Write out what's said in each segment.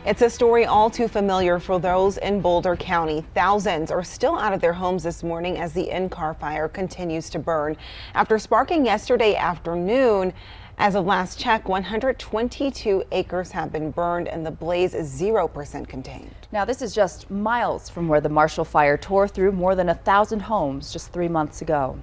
It's a story all too familiar for those in Boulder County. Thousands are still out of their homes this morning as the Incar Fire continues to burn. After sparking yesterday afternoon, as of last check, 122 acres have been burned and the blaze is 0% contained. Now, this is just miles from where the Marshall Fire tore through more than 1,000 homes just 3 months ago.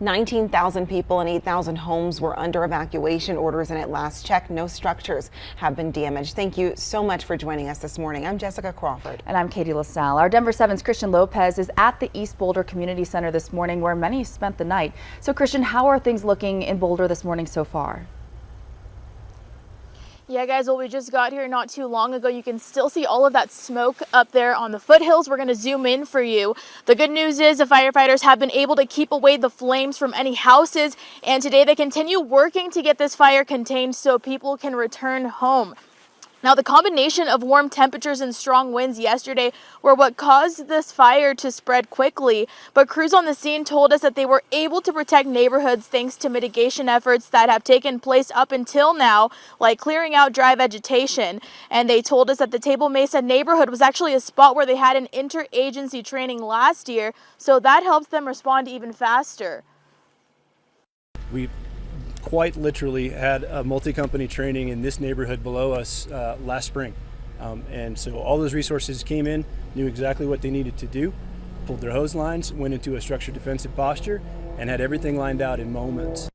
19,000 people and 8,000 homes were under evacuation orders, and at last check, no structures have been damaged. Thank you so much for joining us this morning. I'm Jessica Crawford. And I'm Katie LaSalle. Our Denver 7's Christian Lopez is at the East Boulder Community Center this morning, where many spent the night. So, Christian, how are things looking in Boulder this morning so far? Yeah, guys, well, we just got here not too long ago. You can still see all of that smoke up there on the foothills. We're going to zoom in for you. The good news is the firefighters have been able to keep away the flames from any houses, and today they continue working to get this fire contained so people can return home. Now, the combination of warm temperatures and strong winds yesterday were what caused this fire to spread quickly, but crews on the scene told us that they were able to protect neighborhoods thanks to mitigation efforts that have taken place up until now, like clearing out dry vegetation. And they told us that the Table Mesa neighborhood was actually a spot where they had an interagency training last year, so that helps them respond even faster. We quite literally had a multi-company training in this neighborhood below us last spring. And so all those resources came in, knew exactly what they needed to do, pulled their hose lines, went into a structured defensive posture, and had everything lined out in moments.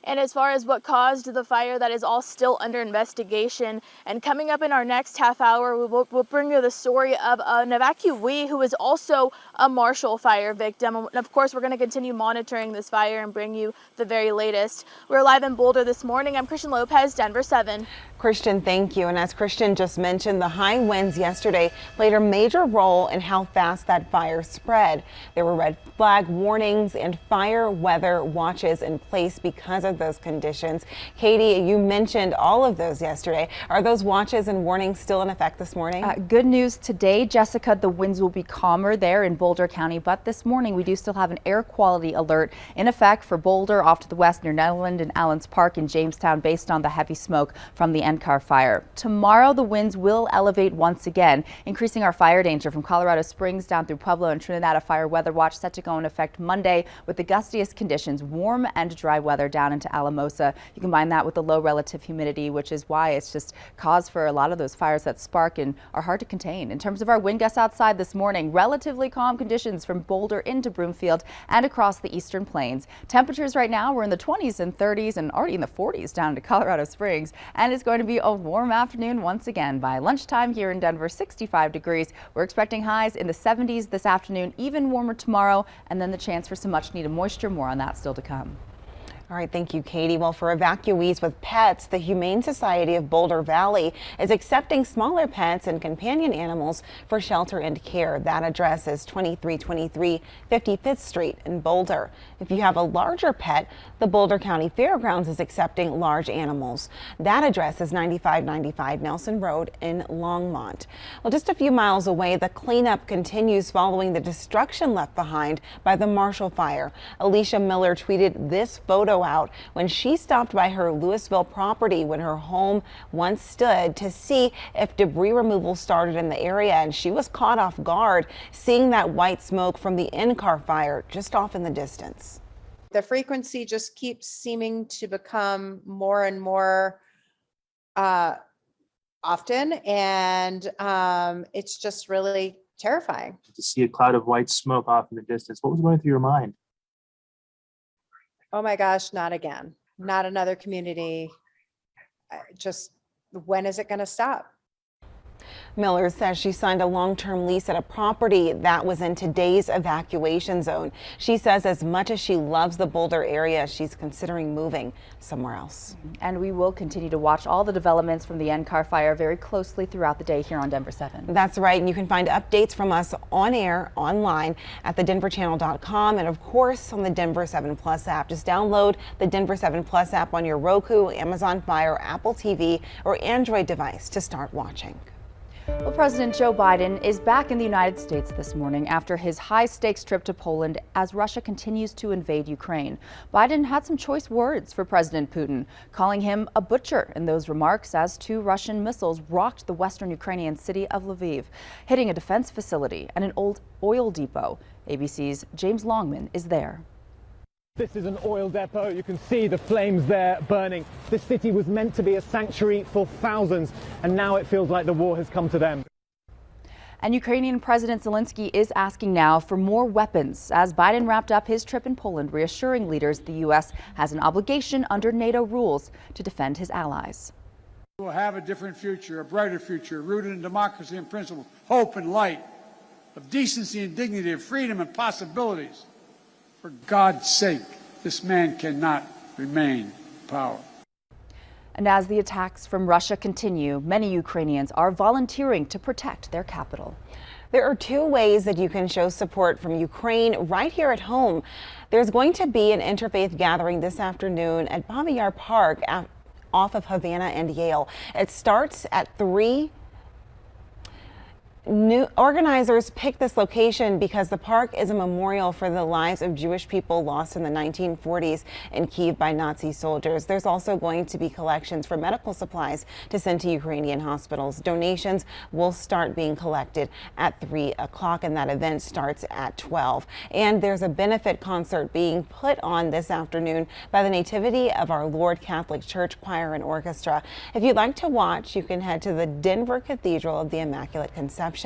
And as far as what caused the fire, that is all still under investigation. And coming up in our next half hour, we'll bring you the story of an evacuee who is also a Marshall Fire victim. And of course, we're going to continue monitoring this fire and bring you the very latest. We're live in Boulder this morning. I'm Christian Lopez, Denver 7. Christian, thank you. And as Christian just mentioned, the high winds yesterday played a major role in how fast that fire spread. There were red flag warnings and fire weather watches in place because of those conditions. Katie, you mentioned all of those yesterday. Are those watches and warnings still in effect this morning? Good news today, Jessica, the winds will be calmer there in Boulder County, but this morning we do still have an air quality alert in effect for Boulder, off to the west near Netherland and Allens Park in Jamestown, based on the heavy smoke from the Incar Fire. Tomorrow the winds will elevate once again, increasing our fire danger from Colorado Springs down through Pueblo and Trinidad. A fire weather watch set to go in effect Monday with the gustiest conditions, warm and dry weather down into Alamosa. You combine that with the low relative humidity, which is why it's just cause for a lot of those fires that spark and are hard to contain. In terms of our wind gusts outside this morning, relatively calm conditions from Boulder into Broomfield and across the eastern plains. Temperatures right now we're in the 20s and 30s and already in the 40s down to Colorado Springs, and it's going to be a warm afternoon once again. By lunchtime here in Denver, 65 degrees. We're expecting highs in the 70s this afternoon, even warmer tomorrow, and then the chance for some much needed moisture. More on that still to come. All right, thank you, Katie. Well, for evacuees with pets, the Humane Society of Boulder Valley is accepting smaller pets and companion animals for shelter and care. That address is 2323 55th Street in Boulder. If you have a larger pet, the Boulder County Fairgrounds is accepting large animals. That address is 9595 Nelson Road in Longmont. Well, just a few miles away, the cleanup continues following the destruction left behind by the Marshall Fire. Alicia Miller tweeted this photo out when she stopped by her Louisville property when her home once stood to see if debris removal started in the area, and she was caught off guard seeing that white smoke from the Incar Fire just off in the distance. The frequency just keeps seeming to become more and more often, and it's just really terrifying. To see a cloud of white smoke off in the distance, what was going through your mind? Oh my gosh, not again. Not another community. Just when is it going to stop? Miller says she signed a long-term lease at a property that was in today's evacuation zone. She says as much as she loves the Boulder area, she's considering moving somewhere else. And we will continue to watch all the developments from the Incar Fire very closely throughout the day here on Denver 7. That's right, and you can find updates from us on air, online at thedenverchannel.com, and of course on the Denver 7 Plus app. Just download the Denver 7 Plus app on your Roku, Amazon Fire, Apple TV, or Android device to start watching. Well, President Joe Biden is back in the United States this morning after his high-stakes trip to Poland as Russia continues to invade Ukraine. Biden had some choice words for President Putin, calling him a butcher in those remarks as 2 Russian missiles rocked the western Ukrainian city of Lviv, hitting a defense facility and an old oil depot. ABC's James Longman is there. This is an oil depot. You can see the flames there burning. This city was meant to be a sanctuary for thousands, and now it feels like the war has come to them. And Ukrainian President Zelensky is asking now for more weapons as Biden wrapped up his trip in Poland, reassuring leaders the U.S. has an obligation under NATO rules to defend his allies. We'll have a different future, a brighter future, rooted in democracy and principles, hope and light, of decency and dignity, of freedom and possibilities. For God's sake, this man cannot remain in power. And as the attacks from Russia continue, many Ukrainians are volunteering to protect their capital. There are 2 ways that you can show support from Ukraine right here at home. There's going to be an interfaith gathering this afternoon at Bobby Yar Park off of Havana and Yale. It starts at 3. New organizers picked this location because the park is a memorial for the lives of Jewish people lost in the 1940s in Kyiv by Nazi soldiers. There's also going to be collections for medical supplies to send to Ukrainian hospitals. Donations will start being collected at 3 o'clock, and that event starts at 12. And there's a benefit concert being put on this afternoon by the Nativity of Our Lord Catholic Church Choir and Orchestra. If you'd like to watch, you can head to the Denver Cathedral of the Immaculate Conception.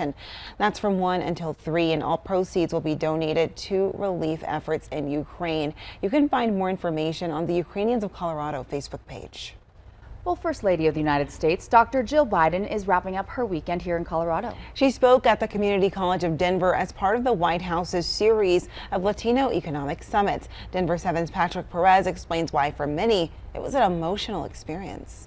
That's from 1 until 3, and all proceeds will be donated to relief efforts in Ukraine. You can find more information on the Ukrainians of Colorado Facebook page. Well, First Lady of the United States, Dr. Jill Biden, is wrapping up her weekend here in Colorado. She spoke at the Community College of Denver as part of the White House's series of Latino economic summits. Denver 7's Patrick Perez explains why for many it was an emotional experience.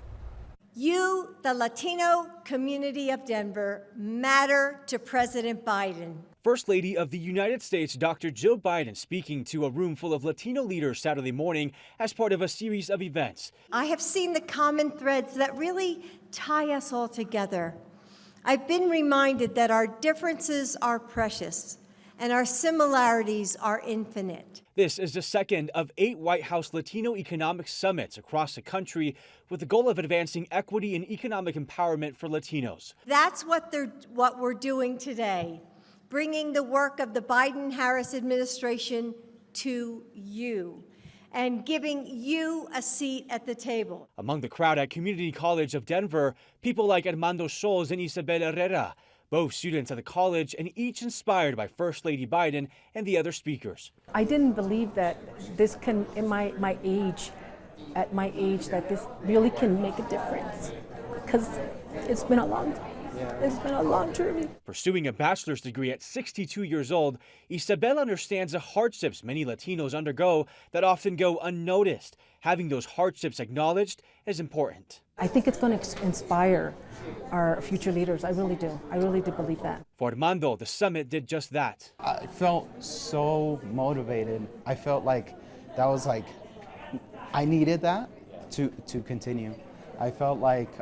You, the Latino community of Denver, matter to President Biden. First Lady of the United States, Dr. Jill Biden, speaking to a room full of Latino leaders Saturday morning as part of a series of events. I have seen the common threads that really tie us all together. I've been reminded that our differences are precious and our similarities are infinite. This is the second of 8 White House Latino economic summits across the country with the goal of advancing equity and economic empowerment for Latinos. That's what we're doing today, bringing the work of the Biden-Harris administration to you and giving you a seat at the table. Among the crowd at Community College of Denver, people like Armando Scholz and Isabel Herrera, both students at the college and each inspired by First Lady Biden and the other speakers. I didn't believe that this can, at my age, that this really can make a difference, because it's been a long journey. Pursuing a bachelor's degree at 62 years old, Isabel understands the hardships many Latinos undergo that often go unnoticed. Having those hardships acknowledged is important. I think it's going to inspire our future leaders. I really do. I really do believe that. For Armando, the summit did just that. I felt so motivated. I felt like that was I needed that to continue. I felt like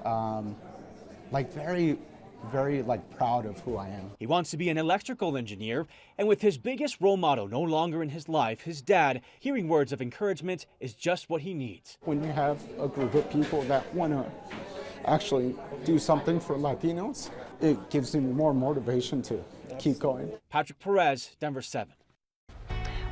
very proud of who I am. He wants to be an electrical engineer, and with his biggest role model no longer in his life, his dad, hearing words of encouragement is just what he needs. When you have a group of people that want to actually do something for Latinos, it gives them more motivation to keep going. Patrick Perez, Denver 7.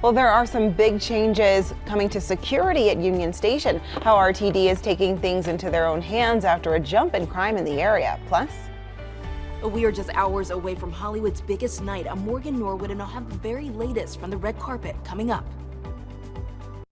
Well, there are some big changes coming to security at Union Station. How RTD is taking things into their own hands after a jump in crime in the area. Plus, we are just hours away from Hollywood's biggest night. I'm Morgan Norwood, and I'll have the very latest from the red carpet coming up.